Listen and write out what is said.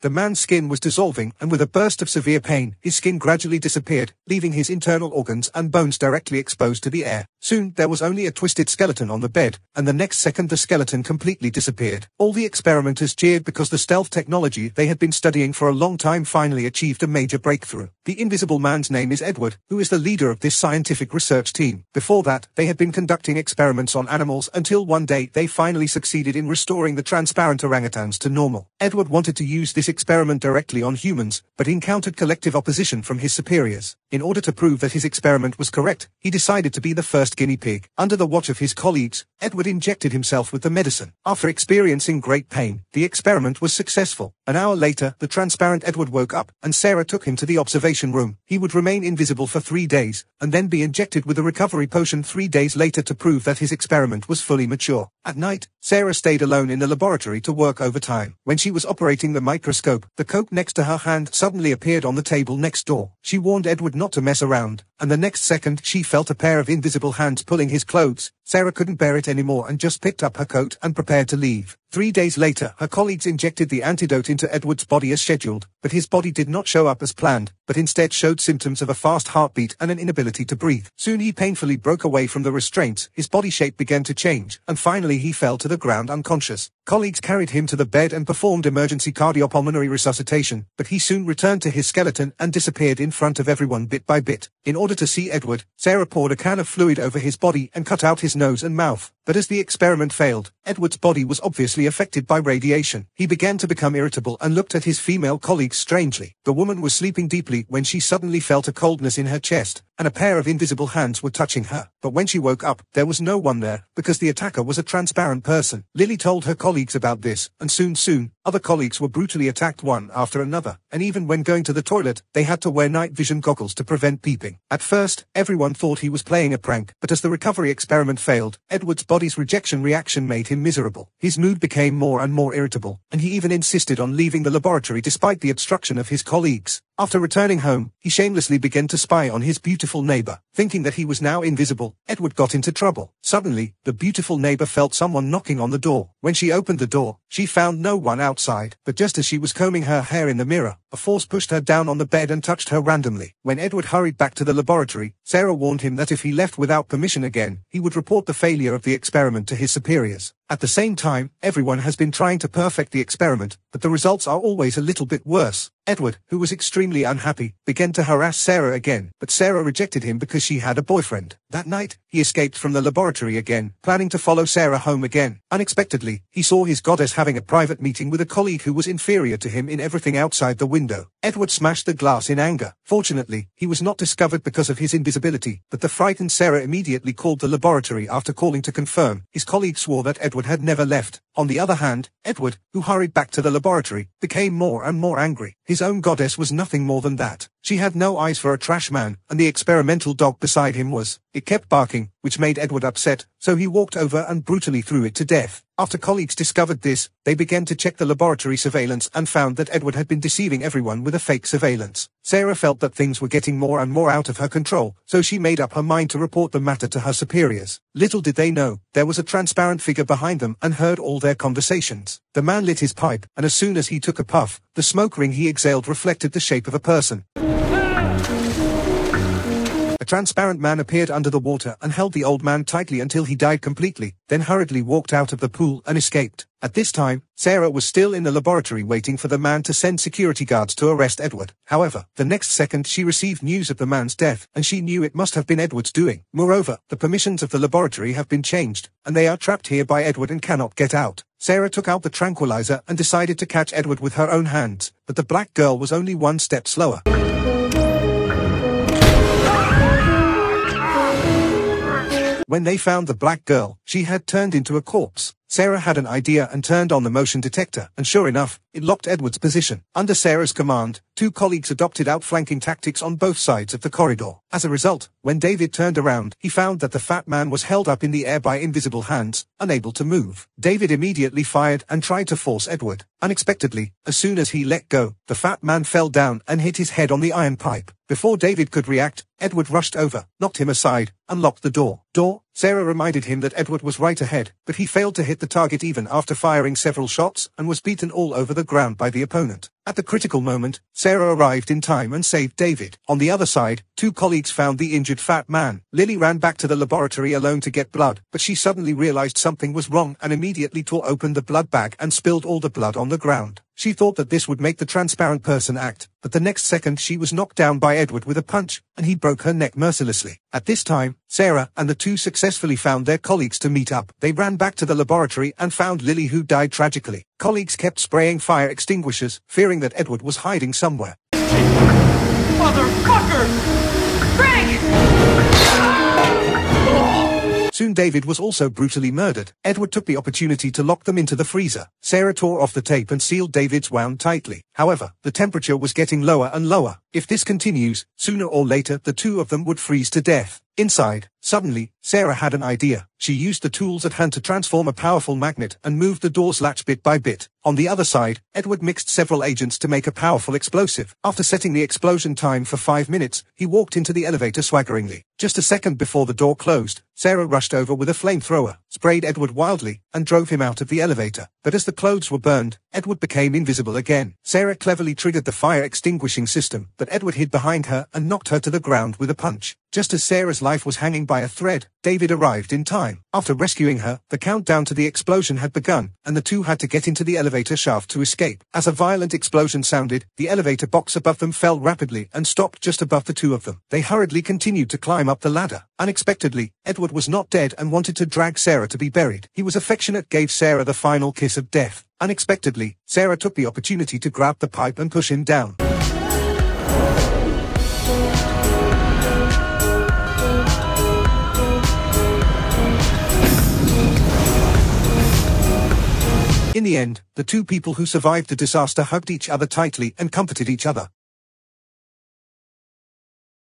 The man's skin was dissolving, and with a burst of severe pain, his skin gradually disappeared, leaving his internal organs and bones directly exposed to the air. Soon, there was only a twisted skeleton on the bed, and the next second the skeleton completely disappeared. All the experimenters cheered because the stealth technology they had been studying for a long time finally achieved a major breakthrough. The Invisible Man's name is Edward, who is the leader of this scientific research team. Before that, they had been conducting experiments on animals until one day they finally succeeded in restoring the transparent orangutans to normal. Edward wanted to use this experiment directly on humans, but encountered collective opposition from his superiors. In order to prove that his experiment was correct, he decided to be the first guinea pig. Under the watch of his colleagues, Edward injected himself with the medicine. After experiencing great pain, the experiment was successful. An hour later, the transparent Edward woke up, and Sarah took him to the observation room. He would remain invisible for 3 days, and then be injected with a recovery potion 3 days later to prove that his experiment was fully mature. At night, Sarah stayed alone in the laboratory to work overtime. When she was operating the microscope, the coat next to her hand suddenly appeared on the table next door. She warned Edward not to mess around, and the next second she felt a pair of invisible hands pulling his clothes. Sarah couldn't bear it anymore and just picked up her coat and prepared to leave. 3 days later, her colleagues injected the antidote into Edward's body as scheduled, but his body did not show up as planned, but instead showed symptoms of a fast heartbeat and an inability to breathe. Soon he painfully broke away from the restraints, his body shape began to change, and finally he fell to the ground unconscious. Colleagues carried him to the bed and performed emergency cardiopulmonary resuscitation, but he soon returned to his skeleton and disappeared in front of everyone bit by bit. In order to see Edward, Sarah poured a can of fluid over his body and cut out his nose and mouth. But as the experiment failed, Edward's body was obviously affected by radiation. He began to become irritable and looked at his female colleagues strangely. The woman was sleeping deeply when she suddenly felt a coldness in her chest, and a pair of invisible hands were touching her. But when she woke up, there was no one there, because the attacker was a transparent person. Lily told her colleagues about this, and soon, other colleagues were brutally attacked one after another, and even when going to the toilet, they had to wear night vision goggles to prevent peeping. At first, everyone thought he was playing a prank, but as the recovery experiment failed, Edward's body's rejection reaction made him miserable. His mood became more and more irritable, and he even insisted on leaving the laboratory despite the obstruction of his colleagues. After returning home, he shamelessly began to spy on his beautiful neighbor. Thinking that he was now invisible, Edward got into trouble. Suddenly, the beautiful neighbor felt someone knocking on the door. When she opened the door, she found no one outside, but just as she was combing her hair in the mirror, a force pushed her down on the bed and touched her randomly. When Edward hurried back to the laboratory, Sarah warned him that if he left without permission again, he would report the failure of the experiment to his superiors. At the same time, everyone has been trying to perfect the experiment, but the results are always a little bit worse. Edward, who was extremely unhappy, began to harass Sarah again, but Sarah rejected him because she had a boyfriend. That night, he escaped from the laboratory again, planning to follow Sarah home again. Unexpectedly, he saw his goddess having a private meeting with a colleague who was inferior to him in everything outside the window. Edward smashed the glass in anger. Fortunately, he was not discovered because of his invisibility, but the frightened Sarah immediately called the laboratory after calling to confirm. His colleague swore that Edward had never left. On the other hand, Edward, who hurried back to the laboratory, became more and more angry. His own goddess was nothing more than that. She had no eyes for a trash man, and the experimental dog beside him was. It kept barking, which made Edward upset, so he walked over and brutally threw it to death. After colleagues discovered this, they began to check the laboratory surveillance and found that Edward had been deceiving everyone with a fake surveillance. Sarah felt that things were getting more and more out of her control, so she made up her mind to report the matter to her superiors. Little did they know, there was a transparent figure behind them and heard all their conversations. The man lit his pipe, and as soon as he took a puff, the smoke ring he exhaled reflected the shape of a person. A transparent man appeared under the water and held the old man tightly until he died completely, then hurriedly walked out of the pool and escaped. At this time, Sarah was still in the laboratory waiting for the man to send security guards to arrest Edward. However, the next second she received news of the man's death, and she knew it must have been Edward's doing. Moreover, the permissions of the laboratory have been changed, and they are trapped here by Edward and cannot get out. Sarah took out the tranquilizer and decided to catch Edward with her own hands, but the black girl was only one step slower. When they found the black girl, she had turned into a corpse. Sarah had an idea and turned on the motion detector, and sure enough, it locked Edward's position. Under Sarah's command, two colleagues adopted outflanking tactics on both sides of the corridor. As a result, when David turned around, he found that the fat man was held up in the air by invisible hands, unable to move. David immediately fired and tried to force Edward. Unexpectedly, as soon as he let go, the fat man fell down and hit his head on the iron pipe. Before David could react, Edward rushed over, knocked him aside, and locked the door. Sarah reminded him that Edward was right ahead, but he failed to hit the target even after firing several shots and was beaten all over the ground by the opponent. At the critical moment, Sarah arrived in time and saved David. On the other side, two colleagues found the injured fat man. Lily ran back to the laboratory alone to get blood, but she suddenly realized something was wrong and immediately tore open the blood bag and spilled all the blood on the ground. She thought that this would make the transparent person act, but the next second she was knocked down by Edward with a punch, and he broke her neck mercilessly. At this time, Sarah and the two successfully found their colleagues to meet up. They ran back to the laboratory and found Lily, who died tragically. Colleagues kept spraying fire extinguishers, fearing that Edward was hiding somewhere. Motherfucker! Frank! Soon David was also brutally murdered. Edward took the opportunity to lock them into the freezer. Sarah tore off the tape and sealed David's wound tightly. However, the temperature was getting lower and lower. If this continues, sooner or later the two of them would freeze to death. Inside, suddenly, Sarah had an idea. She used the tools at hand to transform a powerful magnet and moved the door's latch bit by bit. On the other side, Edward mixed several agents to make a powerful explosive. After setting the explosion time for 5 minutes, he walked into the elevator swaggeringly. Just a second before the door closed, Sarah rushed over with a flamethrower, sprayed Edward wildly, and drove him out of the elevator. But as the clothes were burned, Edward became invisible again. Sarah cleverly triggered the fire extinguishing system, but Edward hid behind her and knocked her to the ground with a punch. Just as Sarah's life was hanging by a thread, David arrived in time. After rescuing her, the countdown to the explosion had begun, and the two had to get into the elevator shaft to escape. As a violent explosion sounded, the elevator box above them fell rapidly and stopped just above the two of them. They hurriedly continued to climb up the ladder. Unexpectedly, Edward was not dead and wanted to drag Sarah to be buried. He was affectionate, gave Sarah the final kiss of death. Unexpectedly, Sarah took the opportunity to grab the pipe and push him down. In the end, the two people who survived the disaster hugged each other tightly and comforted each other.